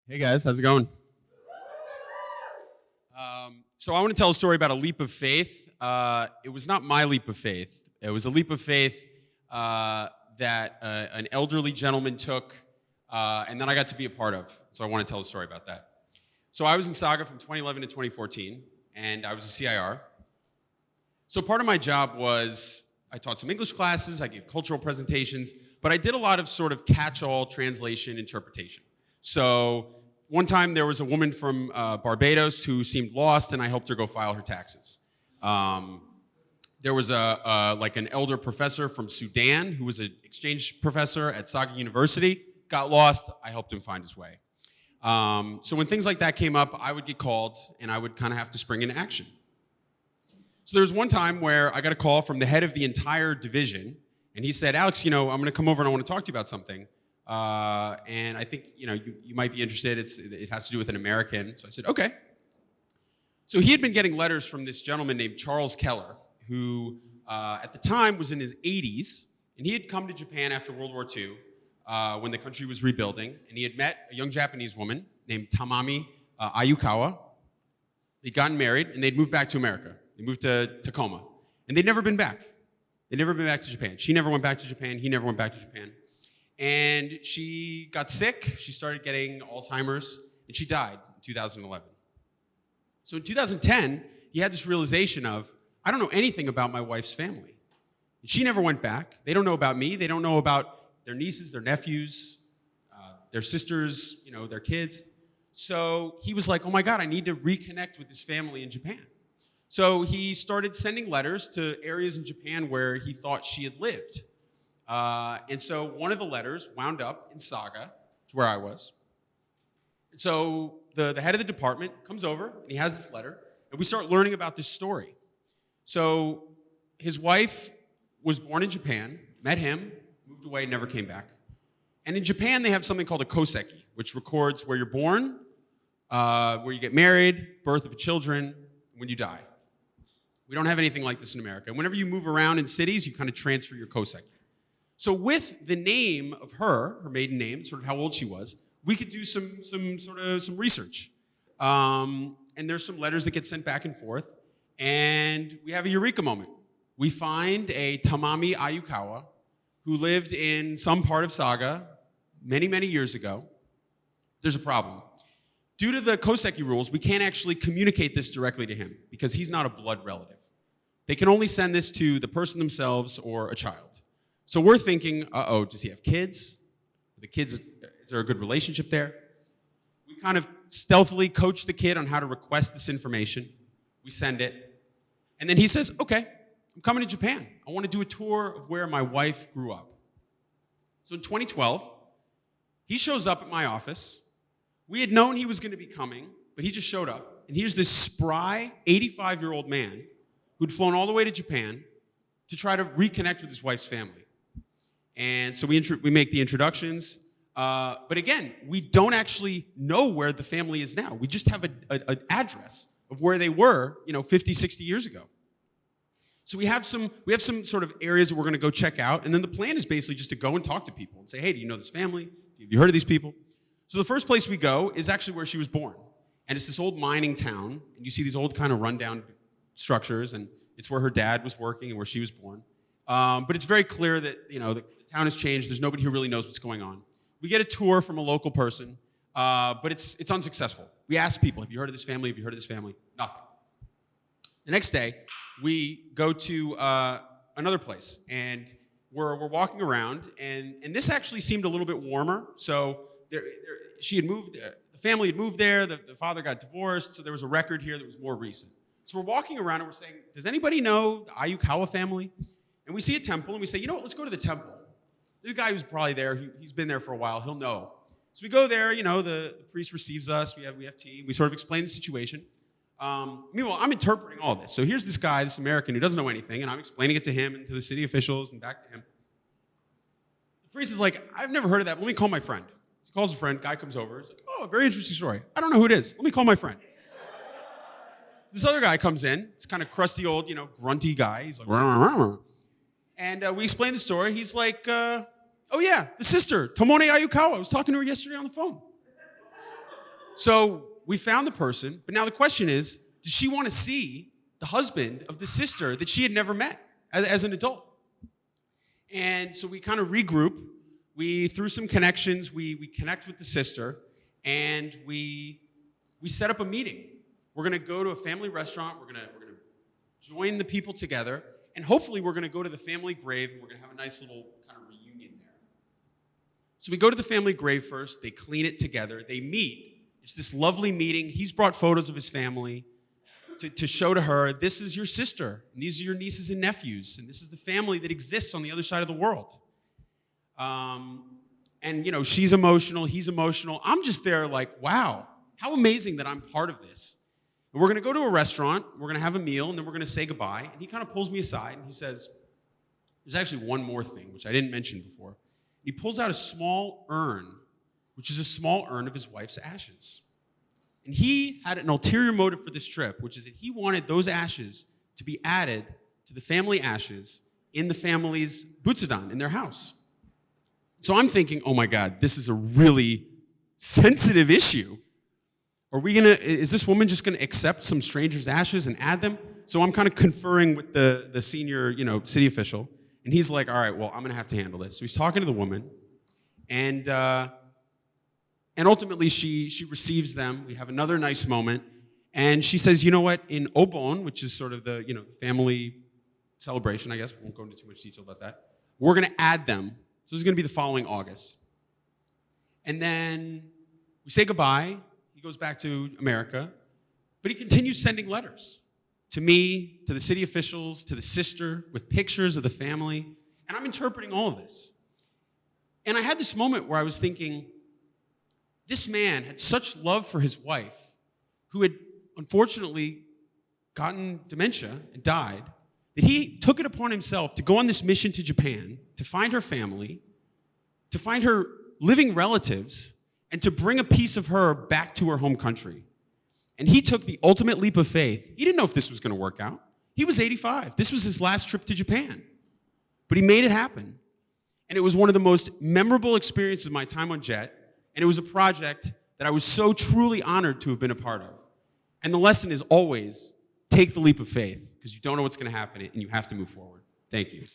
Hey guys, how's it going? So I want to tell a story about a leap of faith. It was not my leap of faith. It was a leap of faith that an elderly gentleman took, and then I got to be a part of. So I want to tell a story about that. So I was in Saga from 2011 to 2014, and I was a CIR. So part of my job was I taught some English classes, I gave cultural presentations, but I did a lot of sort of catch-all translation interpretation. So one time there was a woman from Barbados who seemed lost, and I helped her go file her taxes. There was an elder professor from Sudan who was an exchange professor at Saga University, got lost, I helped him find his way. So when things like that came up, I would get called, and I would kind of have to spring into action. So there was one time where I got a call from the head of the entire division, and he said, Alex, I'm going to come over and I want to talk to you about something. And I think, you might be interested. It has to do with an American. So I said, okay. So he had been getting letters from this gentleman named Charles Keller, who at the time was in his 80s, and he had come to Japan after World War II when the country was rebuilding, and he had met a young Japanese woman named Tamami Ayukawa. They'd gotten married, and they'd moved back to America. They moved to Tacoma, and they'd never been back. They'd never been back to Japan. She never went back to Japan. He never went back to Japan. And she got sick. She started getting Alzheimer's, and she died in 2011. So in 2010, he had this realization of, I don't know anything about my wife's family. And she never went back. They don't know about me. They don't know about their nieces, their nephews, their sisters, their kids. So he was like, oh my God, I need to reconnect with his family in Japan. So he started sending letters to areas in Japan where he thought she had lived. And so one of the letters wound up in Saga, which is where I was. And so the head of the department comes over, and he has this letter, and we start learning about this story. So his wife was born in Japan, met him, moved away, never came back. And in Japan, they have something called a koseki, which records where you're born, where you get married, birth of children, when you die. We don't have anything like this in America. Whenever you move around in cities, you kind of transfer your koseki. So with the name of her maiden name, sort of how old she was, we could do some research. And there's some letters that get sent back and forth, and we have a eureka moment. We find a Tamami Ayukawa who lived in some part of Saga many, many years ago. There's a problem. Due to the koseki rules, we can't actually communicate this directly to him because he's not a blood relative. They can only send this to the person themselves or a child. So we're thinking, does he have kids? The kids, is there a good relationship there? We kind of stealthily coach the kid on how to request this information. We send it. And then he says, okay, I'm coming to Japan. I want to do a tour of where my wife grew up. So in 2012, he shows up at my office. We had known he was going to be coming, but he just showed up. And here's this spry 85-year-old man who'd flown all the way to Japan to try to reconnect with his wife's family. And so we make the introductions. But again, we don't actually know where the family is now. We just have an address of where they were, 50, 60 years ago. So we have some sort of areas that we're going to go check out. And then the plan is basically just to go and talk to people and say, hey, do you know this family? Have you heard of these people? So the first place we go is actually where she was born. And it's this old mining town. And you see these old kind of rundown structures. And it's where her dad was working and where she was born. But it's very clear that, the town has changed. There's nobody who really knows what's going on. We get a tour from a local person, but it's unsuccessful. We ask people, have you heard of this family? Have you heard of this family? Nothing. The next day, we go to another place. And we're walking around. And this actually seemed a little bit warmer. So she had moved, the family had moved there, the father got divorced, so there was a record here that was more recent. So we're walking around and we're saying, does anybody know the Ayukawa family? And we see a temple and we say, let's go to the temple. There's a guy who's probably there, he's been there for a while, he'll know. So we go there, the priest receives us, we have tea, we sort of explain the situation. Meanwhile, I'm interpreting all this. So here's this guy, this American who doesn't know anything, and I'm explaining it to him and to the city officials and back to him. The priest is like, I've never heard of that, let me call my friend. He calls a friend, guy comes over, he's like, oh, very interesting story. I don't know who it is, let me call my friend. This other guy comes in, this kind of crusty old, grunty guy. He's like, rah. And we explain the story. He's like, oh yeah, the sister, Tomone Ayukawa. I was talking to her yesterday on the phone. So we found the person, but now the question is, does she want to see the husband of the sister that she had never met as an adult? And so we kind of regroup. We, through some connections, we connect with the sister, and we set up a meeting. We're going to go to a family restaurant. We're going to join the people together, and hopefully we're going to go to the family grave, and we're going to have a nice little kind of reunion there. So we go to the family grave first. They clean it together. They meet. It's this lovely meeting. He's brought photos of his family to show to her, this is your sister, and these are your nieces and nephews, and this is the family that exists on the other side of the world. And, you know, she's emotional, he's emotional. I'm just there like, wow, how amazing that I'm part of this. And we're going to go to a restaurant, we're going to have a meal, and then we're going to say goodbye. And he kind of pulls me aside, and he says, there's actually one more thing, which I didn't mention before. He pulls out a small urn, which is a small urn of his wife's ashes. And he had an ulterior motive for this trip, which is that he wanted those ashes to be added to the family ashes in the family's butsudan, in their house. So I'm thinking, oh my God, this is a really sensitive issue. Is this woman just gonna accept some stranger's ashes and add them? So I'm kind of conferring with the senior, city official, and he's like, all right, well, I'm gonna have to handle this. So he's talking to the woman, and ultimately she receives them. We have another nice moment, and she says, you know what, in Obon, which is sort of the, family celebration, I guess, we won't go into too much detail about that, we're gonna add them. So this is going to be the following August. And then we say goodbye. He goes back to America. But he continues sending letters to me, to the city officials, to the sister, with pictures of the family. And I'm interpreting all of this. And I had this moment where I was thinking, this man had such love for his wife, who had unfortunately gotten dementia and died, that he took it upon himself to go on this mission to Japan, to find her family, to find her living relatives, and to bring a piece of her back to her home country. And he took the ultimate leap of faith. He didn't know if this was going to work out. He was 85. This was his last trip to Japan. But he made it happen. And it was one of the most memorable experiences of my time on JET, and it was a project that I was so truly honored to have been a part of. And the lesson is always, take the leap of faith, because you don't know what's going to happen, and you have to move forward. Thank you.